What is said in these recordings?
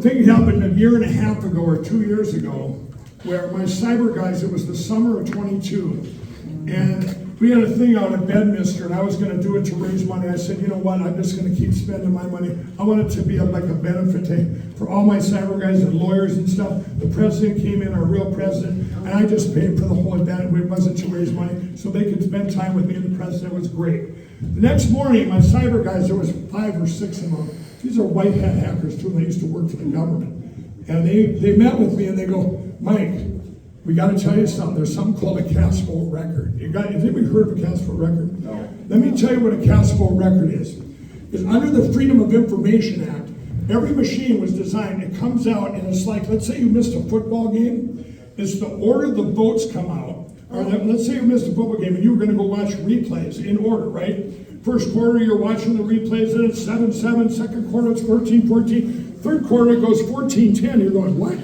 thing happened a year and a half ago or 2 years ago where my cyber guys, it was the summer of 22, and we had a thing out at Bedminster, and I was going to do it to raise money. I said, you know what, I'm just going to keep spending my money. I want it to be like a benefit day for all my cyber guys and lawyers and stuff. The president came in, our real president, and I just paid for the whole event. It wasn't to raise money, so they could spend time with me and the president. It was great. The next morning, my cyber guys, there was 5 or 6 of them. These are white hat hackers too, and they used to work for the government. And they met with me and they go, Mike, we got to tell you something. There's something called a CAS vote record. Has anybody heard of a CAS vote record? No. Let me tell you what a CAS vote record is. It's under the Freedom of Information Act. Every machine was designed. It comes out and it's like, let's say you missed a football game. It's the order the votes come out. Or let's say you missed a football game and you were going to go watch replays in order, right? First quarter, you're watching the replays and it's 7-7. Second quarter, it's 14-14. Third quarter, it goes 14-10. You're going, what?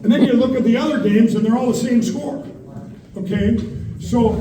And then you look at the other games, and they're all the same score. Okay, so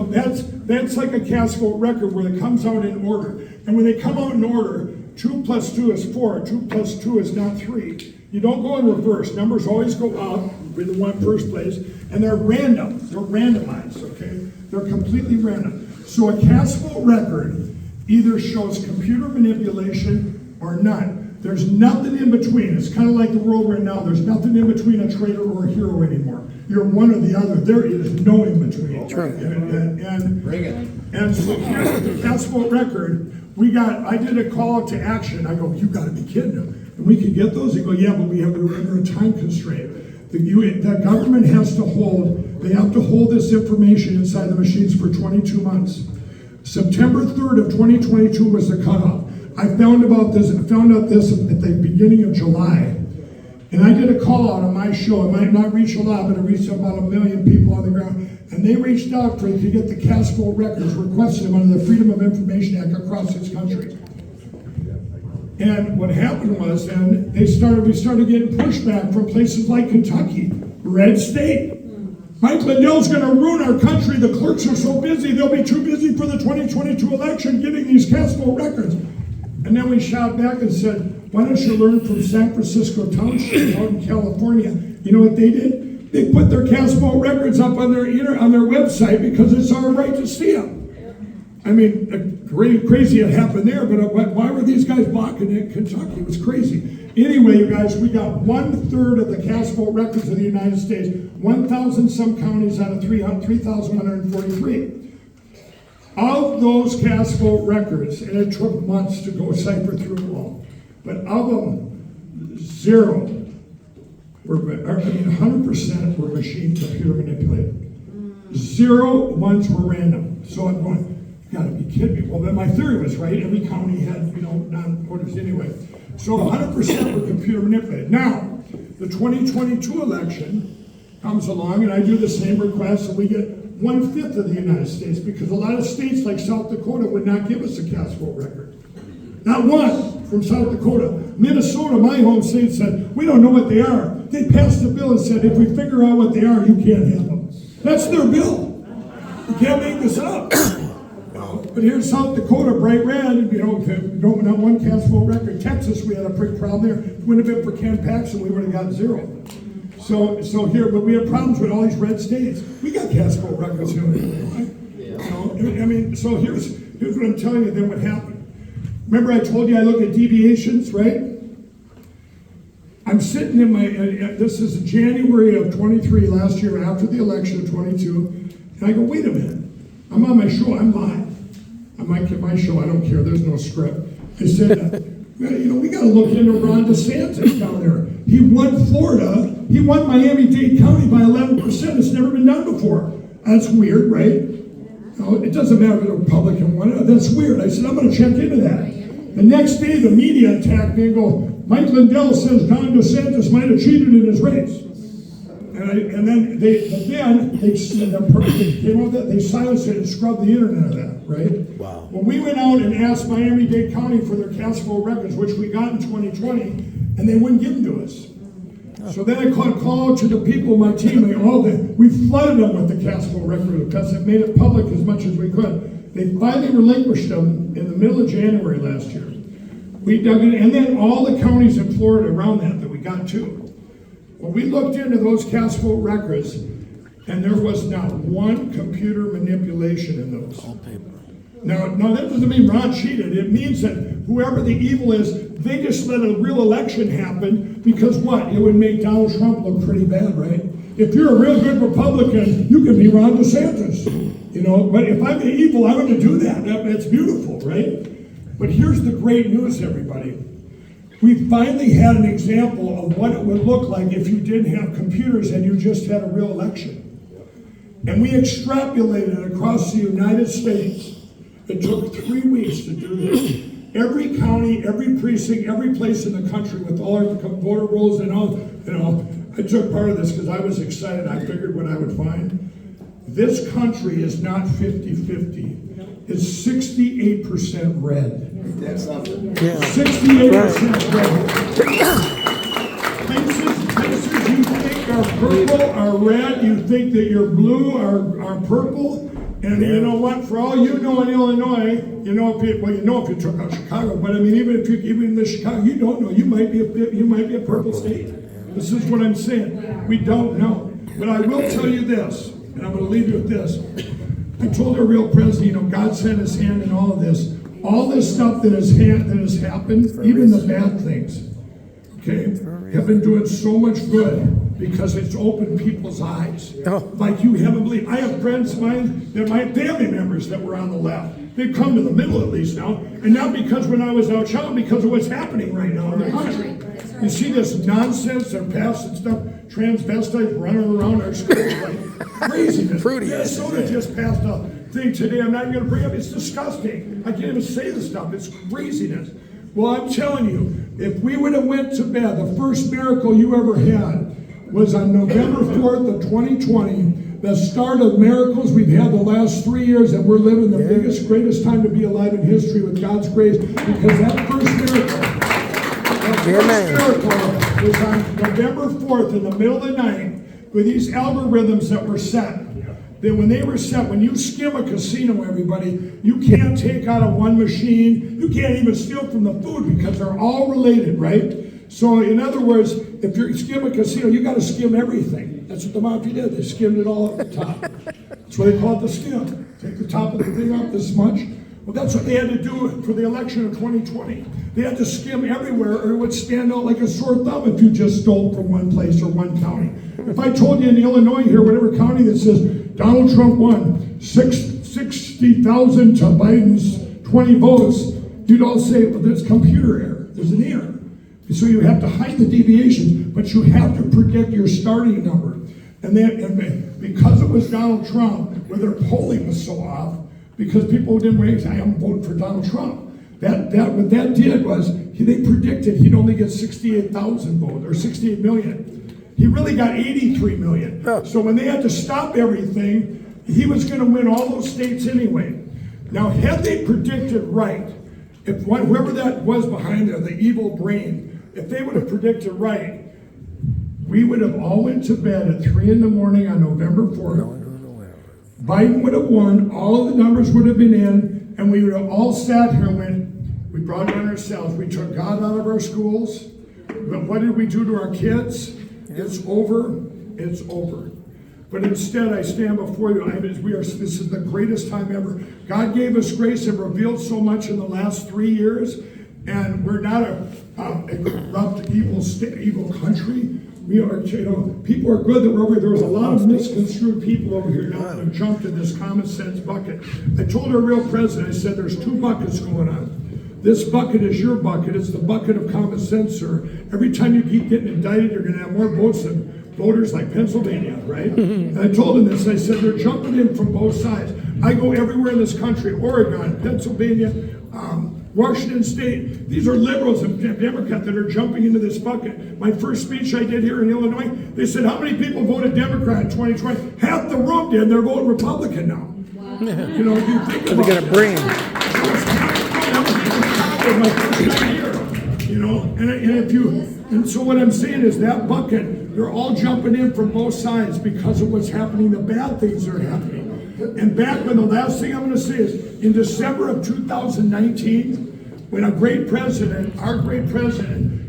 that's like a CAS vote record where it comes out in order. And when they come out in order, 2 + 2 is 4. 2 + 2 is not 3. You don't go in reverse. Numbers always go up with the one first place, and they're random. They're randomized. Okay, they're completely random. So a CAS vote record either shows computer manipulation or none. There's nothing in between. It's kind of like the world right now. There's nothing in between a traitor or a hero anymore. You're one or the other. There is no in between. True. And Bring it. And so here's the CAS vote record. I did a call to action. I go, you got to be kidding him. And we can get those. They go, yeah, but we're under a time constraint. The government has to hold this information inside the machines for 22 months. September 3rd of 2022 was the cutoff. I found out this at the beginning of July. And I did a call out on my show. It might not reach a lot, but it reached about 1 million people on the ground. And they reached out to get the CAS vote records, requested them under the Freedom of Information Act across this country. And what happened was then we started getting pushback from places like Kentucky, red state. Mike Lindell's going to ruin our country. The clerks are so busy, they'll be too busy for the 2022 election getting these CAS vote records. And then we shot back and said, why don't you learn from San Francisco Township out in California? You know what they did? They put their CAS vote records up on their website because it's our right to see them. I mean, crazy it happened there, but why were these guys blocking it in Kentucky? It was crazy. Anyway, you guys, we got 1/3 of the CAS vote records in the United States, 1,000 some counties out of 3,143. Of those CAS vote records, and it took months to go cipher through them all, but of them, 100% were machine computer manipulated. 0 ones were random. So I'm going, you gotta be kidding me. Well, then my theory was right. Every county had, non-voters anyway. So 100% were computer manipulated. Now, the 2022 election comes along, and I do the same request, and we get 1/5 of the United States, because a lot of states like South Dakota would not give us a CAS vote record. Not one from South Dakota. Minnesota, my home state, said, we don't know what they are. They passed a bill and said, if we figure out what they are, you can't have them. That's their bill. You can't make this up. But here's South Dakota, bright red, not one CAS vote record. Texas, we had a big problem there. If it wouldn't have been for Ken Paxton, we would have got 0. So here, but we have problems with all these red states. We got CAS vote records here. So here's what I'm telling you. Then what happened? Remember I told you I look at deviations, right? I'm sitting in this is January of 23 last year, after the election of 22, and I go, wait a minute. I'm on my show. I'm live. I might get my show. I don't care. There's no script. I said, we got to look into Ron DeSantis down there. He won Florida. He won Miami-Dade County by 11%. It's never been done before. That's weird, right? It doesn't matter if the Republican won. That's weird. I said, I'm going to check into that. The next day, the media attacked me and go, Mike Lindell says Ron DeSantis might have cheated in his race. And then they came out that they silenced it and scrubbed the internet of that, right? Wow. Well, we went out and asked Miami-Dade County for their CAS vote records, which we got in 2020, and they wouldn't give them to us. So then I called to the people, my team, we flooded them with the CAS vote record because it made it public as much as we could. They finally relinquished them in the middle of January last year. We dug it, and then all the counties in Florida around that we got too. Well, we looked into those cast vote records, and there was not one computer manipulation in those. All paper. Now, that doesn't mean Ron cheated. It means that whoever the evil is, they just let a real election happen because what? It would make Donald Trump look pretty bad, right? If you're a real good Republican, you can be Ron DeSantis, you know. But if I'm the evil, I'm going to do that. That's beautiful, right? But here's the great news, everybody. We finally had an example of what it would look like if you didn't have computers and you just had a real election. And we extrapolated across the United States. It took 3 weeks to do this. Every county, every precinct, every place in the country with all our voter rolls and all, you know, I took part of this because I was excited. I figured what I would find. This country is not 50-50. It's 68% red. That's something. 68% red. Places you think are purple are red. You think that you're blue are purple. And you know what? For all you know in Illinois, you know if you took out Chicago, but I mean even in the Chicago, you don't know. You might be a purple state. This is what I'm saying. We don't know. But I will tell you this, and I'm going to leave you with this. I told our real president, you know, God sent his hand in all of this. All this stuff that has happened, even the bad things, okay, have been doing so much good because it's opened people's eyes. Like you haven't believed. I have friends of mine, they're my family members that were on the left. They've come to the middle at least now, and not because when I was out shouting, because of what's happening right now in the country. You see this nonsense, they're passing stuff, transvestites running around our schools like craziness. Minnesota just passed a thing today, I'm not even going to bring up, it's disgusting. I can't even say the stuff, it's craziness. Well, I'm telling you, if we would have went to bed, the first miracle you ever had was on November 4th of 2020, the start of miracles we've had the last 3 years, and we're living the biggest, greatest time to be alive in history with God's grace, because that first miracle was on November 4th in the middle of the night with these algorithms that were set. Then when they were set, when you skim a casino, everybody, you can't take out of one machine. You can't even steal from the food because they're all related, right? So in other words, if you skim a casino, you got to skim everything. That's what the mafia did. They skimmed it all at the top. That's why they call it the skim. Take the top of the thing off this much. Well, that's what they had to do for the election of 2020. They had to skim everywhere or it would stand out like a sore thumb if you just stole from one place or one county. If I told you in Illinois here, whatever county that says Donald Trump won 60,000 to Biden's 20 votes, you'd all say, well, there's computer error. There's an error. So you have to hide the deviations, but you have to predict your starting number. And because it was Donald Trump, where their polling was so off, because people didn't wait, I'm voting for Donald Trump. What that did was they predicted he'd only get 68,000 votes or 68 million. He really got 83 million. So when they had to stop everything, he was going to win all those states anyway. Now, had they predicted right, if whoever that was behind there, the evil brain, if they would have predicted right, we would have all went to bed at 3 in the morning on November 4th. Biden would have won, all of the numbers would have been in, and we would have all sat here and went, we brought it on ourselves. We took God out of our schools. But what did we do to our kids? It's over. It's over. But instead, I stand before you. This is the greatest time ever. God gave us grace and revealed so much in the last 3 years, and we're not a corrupt, evil country. We are, people are good that we're over here. There was a lot of misconstrued people over here now that jumped in this common sense bucket. I told our real president, I said, there's 2 buckets going on. This bucket is your bucket. It's the bucket of common sense, sir. Every time you keep getting indicted, you're going to have more votes than voters like Pennsylvania, right? And I told him this. I said, they're jumping in from both sides. I go everywhere in this country, Oregon, Pennsylvania, Washington State. These are liberals and Democrats that are jumping into this bucket. My first speech I did here in Illinois, they said, how many people voted Democrat in 2020? Half the room did, and they're voting Republican now. Wow. You know, if you think about they're going to bring. My first time here, you know, and so what I'm saying is that bucket, they're all jumping in from both sides because of what's happening, the bad things that are happening. And back when the last thing I'm going to say is, in December of 2019, when our great president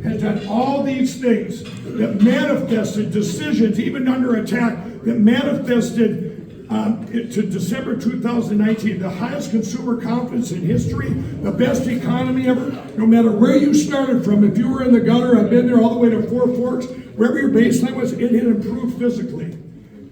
has done all these things that manifested decisions, even under attack, that manifested to December 2019, the highest consumer confidence in history, the best economy ever, no matter where you started from, if you were in the gutter, I've been there all the way to Four Forks, wherever your baseline was, it had improved physically.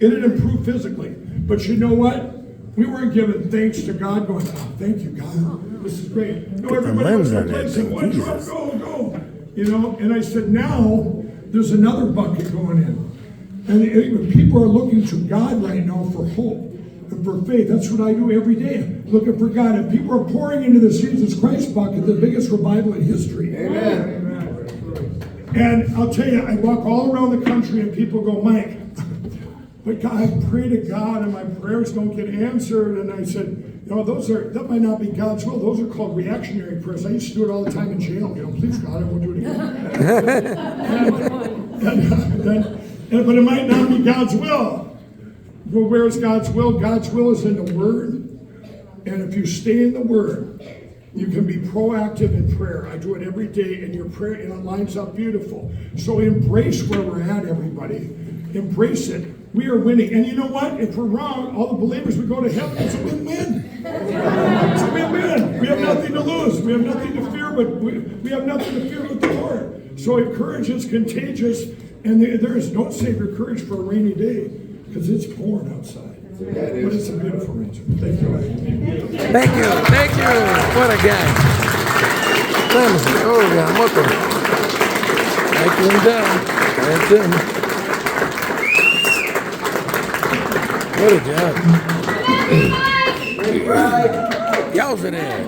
It had improved physically. But you know what? We weren't giving thanks to God going, oh, thank you, God. This is great. No, everybody was replacing one truck, go. You know, and I said, now there's another bucket going in. And people are looking to God right now for hope and for faith. That's what I do every day, looking for God. And people are pouring into the Jesus Christ bucket, the biggest revival in history. Amen. And I'll tell you, I walk all around the country and people go, Mike, but God, I pray to God and my prayers don't get answered. And I said, you know, that might not be God's will. Those are called reactionary prayers. I used to do it all the time in jail. You know, please God, I won't do it again. But it might not be God's will. Well, where is God's will? God's will is in the Word. And if you stay in the Word, you can be proactive in prayer. I do it every day, and your prayer, and it lines up beautiful. So embrace where we're at, everybody. Embrace it. We are winning. And you know what? If we're wrong, all the believers would go to heaven. It's a win-win. It's a win-win. We have nothing to lose. We have nothing to fear, but we have nothing to fear but the Lord. So courage is contagious. And don't save your courage for a rainy day, because it's pouring outside. But it's a beautiful region. Thank you. Thank you. What a guy. Oiga, moto. Hay que down. That's him. What a job. Yowza there.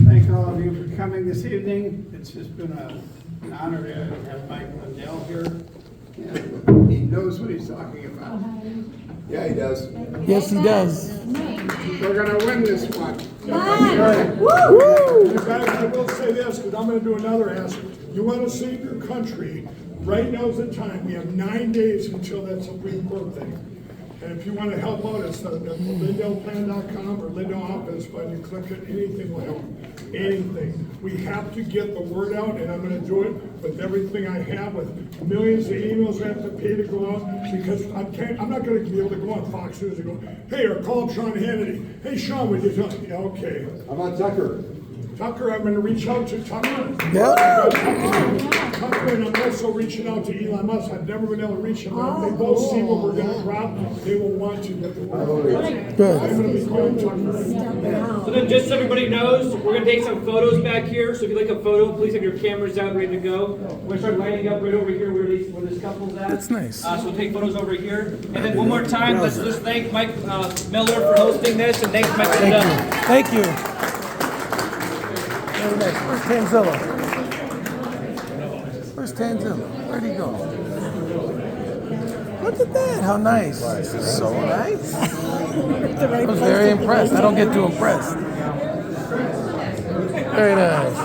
Thank all of you for coming this evening. It's just been an honor to have Mike Lindell here. And he knows what he's talking about. Yeah, he does. Yes, he does. We're going to win this one. Woo! Guys, I will say this, because I'm going to do another ask. You want to save your country, right now is the time. We have 9 days until that Supreme Court thing. And if you want to help out, it's LindellPlan.com or Lindell Office, but you click it, anything will help. Anything. We have to get the word out, and I'm going to do it with everything I have, with millions of emails I have to pay to go out, because I'm not going to be able to go on Fox News and go, hey, or call up Sean Hannity. Hey, Sean, would you tell me? Yeah, okay. How about Tucker? Tucker, I'm going to reach out to Tucker. Yeah. Tucker, and I'm also reaching out to Elon Musk. I've never been able to reach him, but if they both see what we're going to drop, they will want to get the word. I'm going to be calling Tucker. So then, just so everybody knows, we're going to take some photos back here. So if you like a photo, please have your cameras out, ready to go. We're going to start lining up right over here where this couple's at. That's nice. So we'll take photos over here. And then one more time, let's just thank Mike Miller for hosting this, and thanks Mike Lindell. Thank you. Very nice. Where's Tanzilla? Where's Tanzilla? Where'd he go? Look at that. How nice. This is so nice. I was very impressed. I don't get too impressed. Very nice.